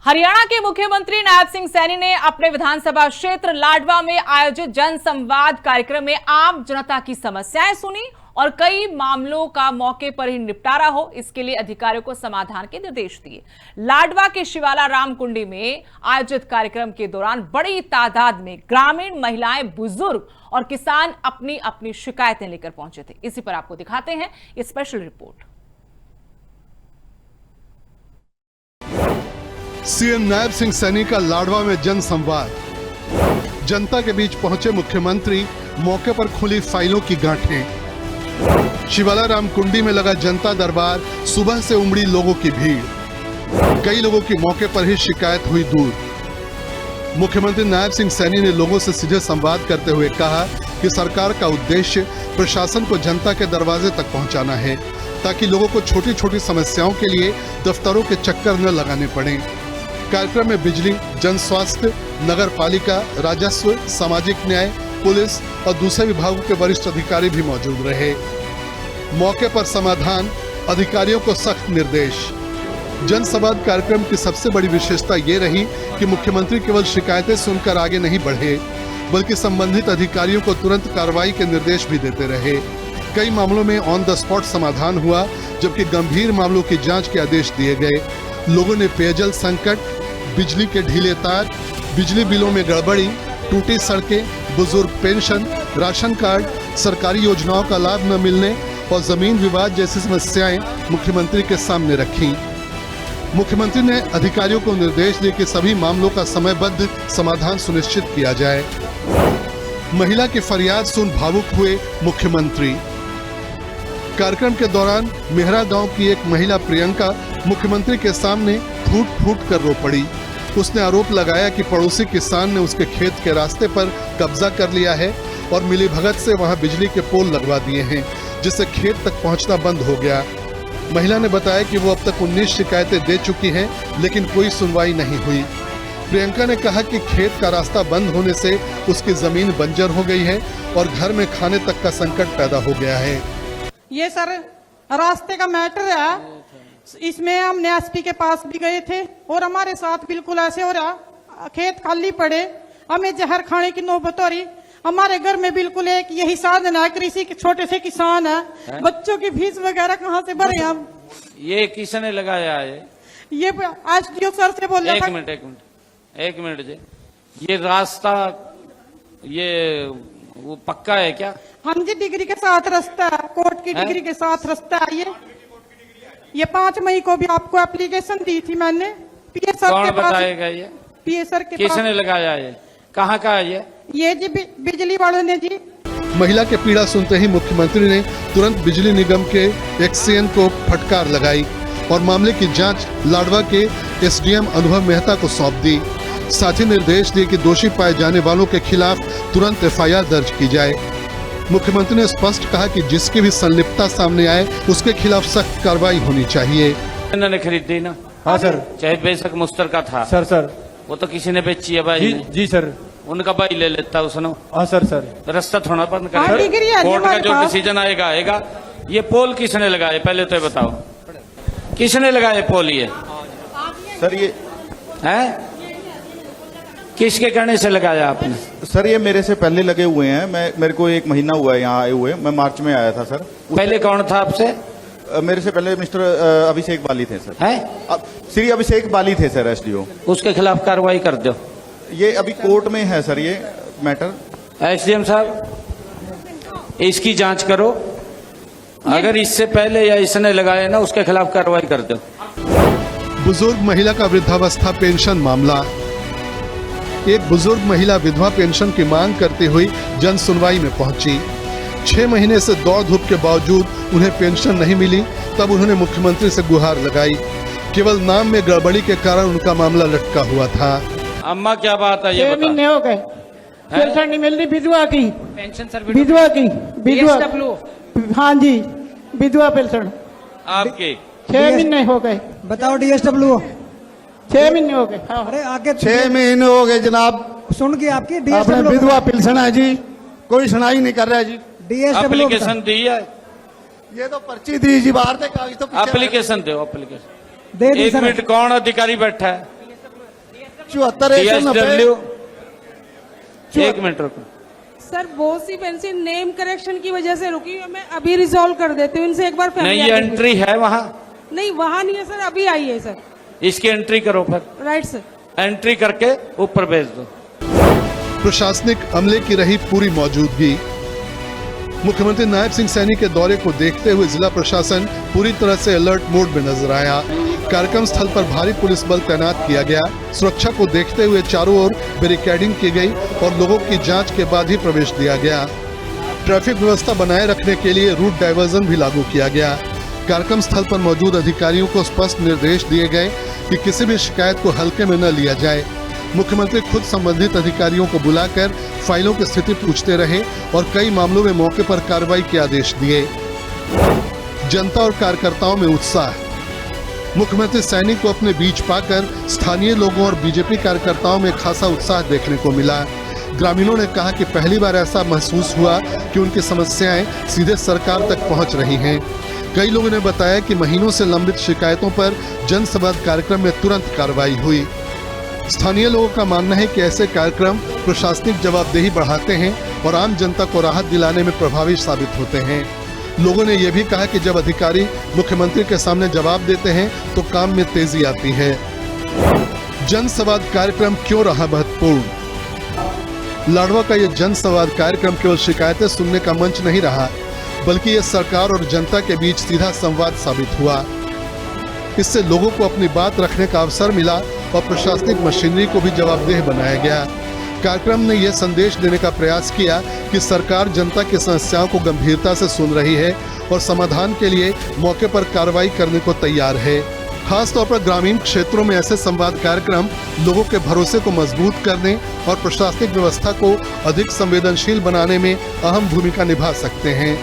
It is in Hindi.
हरियाणा के मुख्यमंत्री नायब सिंह सैनी ने अपने विधानसभा क्षेत्र लाडवा में आयोजित जन संवाद कार्यक्रम में आम जनता की समस्याएं सुनी और कई मामलों का मौके पर ही निपटारा हो, इसके लिए अधिकारियों को समाधान के निर्देश दिए। लाडवा के शिवाला राम कुंडी में आयोजित कार्यक्रम के दौरान बड़ी तादाद में ग्रामीण महिलाएं, बुजुर्ग और किसान अपनी अपनी शिकायतें लेकर पहुंचे थे। इसी पर आपको दिखाते हैं ये special report. CM Nayab Singh Saini का लाडवा में जन संवाद। जनता के बीच पहुंचे मुख्यमंत्री, मौके पर खुली फाइलों की गांठें। शिवाला राम कुंडी में लगा जनता दरबार, सुबह से उमड़ी लोगों की भीड़। कई लोगों की मौके पर ही शिकायत हुई दूर। मुख्यमंत्री नायब सिंह सैनी ने लोगों से सीधे संवाद करते हुए कहा कि सरकार का उद्देश्य प्रशासन को जनता के दरवाजे तक पहुंचाना है, ताकि लोगों को छोटी छोटी समस्याओं के लिए दफ्तरों के चक्कर न लगाने पड़े। कार्यक्रम में बिजली, जन स्वास्थ्य, नगर पालिका, राजस्व, सामाजिक न्याय, पुलिस और दूसरे विभागों के वरिष्ठ अधिकारी भी मौजूद रहे। मौके पर समाधान, अधिकारियों को सख्त निर्देश। जन संवाद कार्यक्रम की सबसे बड़ी विशेषता ये रही कि मुख्यमंत्री केवल शिकायतें सुनकर आगे नहीं बढ़े, बल्कि संबंधित अधिकारियों को तुरंत कार्रवाई के निर्देश भी देते रहे। कई मामलों में ऑन द स्पॉट समाधान हुआ, जबकि गंभीर मामलों की जांच के आदेश दिए गए। लोगों ने पेयजल संकट, बिजली के ढीले तार, बिजली बिलों में गड़बड़ी, टूटी सड़कें, बुजुर्ग पेंशन, राशन कार्ड, सरकारी योजनाओं का लाभ न मिलने और जमीन विवाद जैसी समस्याएं मुख्यमंत्री के सामने रखी। मुख्यमंत्री ने अधिकारियों को निर्देश दिए कि सभी मामलों का समयबद्ध समाधान सुनिश्चित किया जाए। महिला की फरियाद सुन भावुक हुए मुख्यमंत्री। कार्यक्रम के दौरान मेहरा गांव की एक महिला प्रियंका मुख्यमंत्री के सामने फूट फूट कर रो पड़ी। उसने आरोप लगाया कि पड़ोसी किसान ने उसके खेत के रास्ते पर कब्जा कर लिया है और मिलीभगत से वहां बिजली के पोल लगवा दिए हैं, जिससे खेत तक पहुंचना बंद हो गया। महिला ने बताया कि वो अब तक 19 शिकायतें दे चुकी हैं, लेकिन कोई सुनवाई नहीं हुई। प्रियंका ने कहा कि खेत का रास्ता बंद होने से उसकी जमीन बंजर हो गई है और घर में खाने तक का संकट पैदा हो गया है। ये सर रास्ते का मैटर है, इसमें हमने एसपी के पास भी गए थे और हमारे साथ बिल्कुल ऐसे हो रहा, खेत खाली पड़े, हमें जहर खाने की नौबत हो रही। हमारे घर में बिल्कुल एक यही साधन है, कृषि के छोटे से किसान है, बच्चों की फीस वगैरह कहाँ से भरे हम। ये किसने लगाया है? ये एसडीओ सर से बोल रहा था। एक मिनट जी, ये रास्ता ये वो पक्का है क्या? हाँ जी, डिग्री के साथ रास्ता है, कोर्ट की डिग्री के साथ रास्ता है। ये 5 मई को भी आपको एप्लीकेशन दी थी मैंने पीएस सर के पास। बताएगा ये पीएस सर के किसने लगाया? ये कहाँ का है? ये जी बिजली वालों ने जी। महिला के पीड़ा सुनते ही मुख्यमंत्री ने तुरंत बिजली निगम के एक्सीएन को फटकार लगाई और मामले की जांच लाडवा के एसडीएम अनुभव मेहता को सौंप दी। साथ ही निर्देश दिए कि दोषी पाए जाने वालों के खिलाफ तुरंत एफआईआर दर्ज की जाए। मुख्यमंत्री ने स्पष्ट कहा कि जिसकी भी संलिप्तता सामने आए उसके खिलाफ सख्त कार्रवाई होनी चाहिए। इन्होंने खरीदी ना? हाँ सर। चाहे बेशक मुश्तर का था सर वो तो किसी ने बेची है भाई। जी सर। उनका भाई ले लेता उसने। हाँ सर। रास्ता थोड़ा बंद हाँ, कर। कोर्ट का जो डिसीजन आएगा। ये पोल किसने लगाए पहले तो बताओ, किसने लगाए पोल? ये सर ये है किसके कहने से लगाया आपने? सर ये मेरे से पहले लगे हुए हैं, मेरे को 1 महीना हुआ है यहाँ आए हुए। मैं मार्च में आया था सर। पहले कौन था आपसे? मेरे से पहले मिस्टर अभिषेक बाली थे सर। है श्री अभिषेक बाली थे सर, एसडीओ। उसके खिलाफ कार्रवाई कर दो। ये अभी कोर्ट में है सर ये मैटर। एसडीएम साहब इसकी जांच करो, अगर इससे पहले या इसने लगाए ना उसके खिलाफ कार्रवाई कर दो। बुजुर्ग महिला का वृद्धावस्था पेंशन मामला। एक बुजुर्ग महिला विधवा पेंशन की मांग करती हुई जन सुनवाई में पहुंची। 6 महीने से दौड़ धूप के बावजूद उन्हें पेंशन नहीं मिली, तब उन्होंने मुख्यमंत्री से गुहार लगाई। केवल नाम में गड़बड़ी के कारण उनका मामला लटका हुआ था। अम्मा क्या बात है? ये 6 महीने हो गए, पेंशन नहीं मिल रही विधवा की। पेंशन सर विधवा। हाँ जी, विधवा पेंशन आपकी 6 महीने हो गए। बताओ डीएसडब्ल्यू। 6 महीने हो गए। हाँ। अरे आगे 6 महीने हो गए जनाब। सुन के आपकी आपने डीएसडब्ल्यू विधवा पेंशन है जी, कोई सुनाई नहीं कर रहा है जी। डीएसडब्ल्यू एप्लीकेशन दी है? ये तो पर्ची दी जी, बाहर से कागज तो एप्लीकेशन दो। एप्लीकेशन दे दी एक सर। मिनट, कौन अधिकारी बैठा है? 74 TSW, एक मिनट रुको। सर बहुत सी पेंसिल नेम करेक्शन की वजह से रुकी है, मैं अभी रिजॉल्व कर देती हूँ इनसे एक बार। नहीं, ये एंट्री है वहाँ, नहीं वहाँ नहीं है सर, अभी आई है सर। इसकी एंट्री करो फिर, राइट सर। एंट्री करके ऊपर भेज दो। प्रशासनिक अमले की रही पूरी मौजूदगी। मुख्यमंत्री नायब सिंह सैनी के दौरे को देखते हुए जिला प्रशासन पूरी तरह से अलर्ट मोड में नजर आया। कार्यक्रम स्थल पर भारी पुलिस बल तैनात किया गया। सुरक्षा को देखते हुए चारों ओर बैरिकेडिंग की गई और लोगों की जांच के बाद ही प्रवेश दिया गया। ट्रैफिक व्यवस्था बनाए रखने के लिए रूट डाइवर्जन भी लागू किया गया। कार्यक्रम स्थल पर मौजूद अधिकारियों को स्पष्ट निर्देश दिए गए कि किसी भी शिकायत को हल्के में न लिया जाए। मुख्यमंत्री खुद संबंधित अधिकारियों को बुलाकर फाइलों की स्थिति पूछते रहे और कई मामलों में मौके पर कार्रवाई के आदेश दिए। जनता और कार्यकर्ताओं में उत्साह। मुख्यमंत्री सैनी को अपने बीच पाकर स्थानीय लोगों और बीजेपी कार्यकर्ताओं में खासा उत्साह देखने को मिला। ग्रामीणों ने कहा कि पहली बार ऐसा महसूस हुआ कि उनकी समस्याएं सीधे सरकार तक पहुंच रही हैं। कई लोगों ने बताया कि महीनों से लंबित शिकायतों पर जनसंवाद कार्यक्रम में तुरंत कार्रवाई हुई। स्थानीय लोगों का मानना है कि ऐसे कार्यक्रम प्रशासनिक जवाबदेही बढ़ाते हैं और आम जनता को राहत दिलाने में प्रभावी साबित होते हैं। लोगों ने यह भी कहा कि जब अधिकारी मुख्यमंत्री के सामने जवाब देते हैं तो काम में तेजी आती है। जनसंवाद कार्यक्रम क्यों रहा महत्वपूर्ण? लाडवा का यह जनसंवाद कार्यक्रम केवल शिकायतें सुनने का मंच नहीं रहा, बल्कि ये सरकार और जनता के बीच सीधा संवाद साबित हुआ। इससे लोगों को अपनी बात रखने का अवसर मिला और प्रशासनिक मशीनरी को भी जवाबदेह बनाया गया। कार्यक्रम ने यह संदेश देने का प्रयास किया कि सरकार जनता की समस्याओं को गंभीरता से सुन रही है और समाधान के लिए मौके पर कार्रवाई करने को तैयार है। खासतौर पर ग्रामीण क्षेत्रों में ऐसे संवाद कार्यक्रम लोगों के भरोसे को मजबूत करने और प्रशासनिक व्यवस्था को अधिक संवेदनशील बनाने में अहम भूमिका निभा सकते हैं।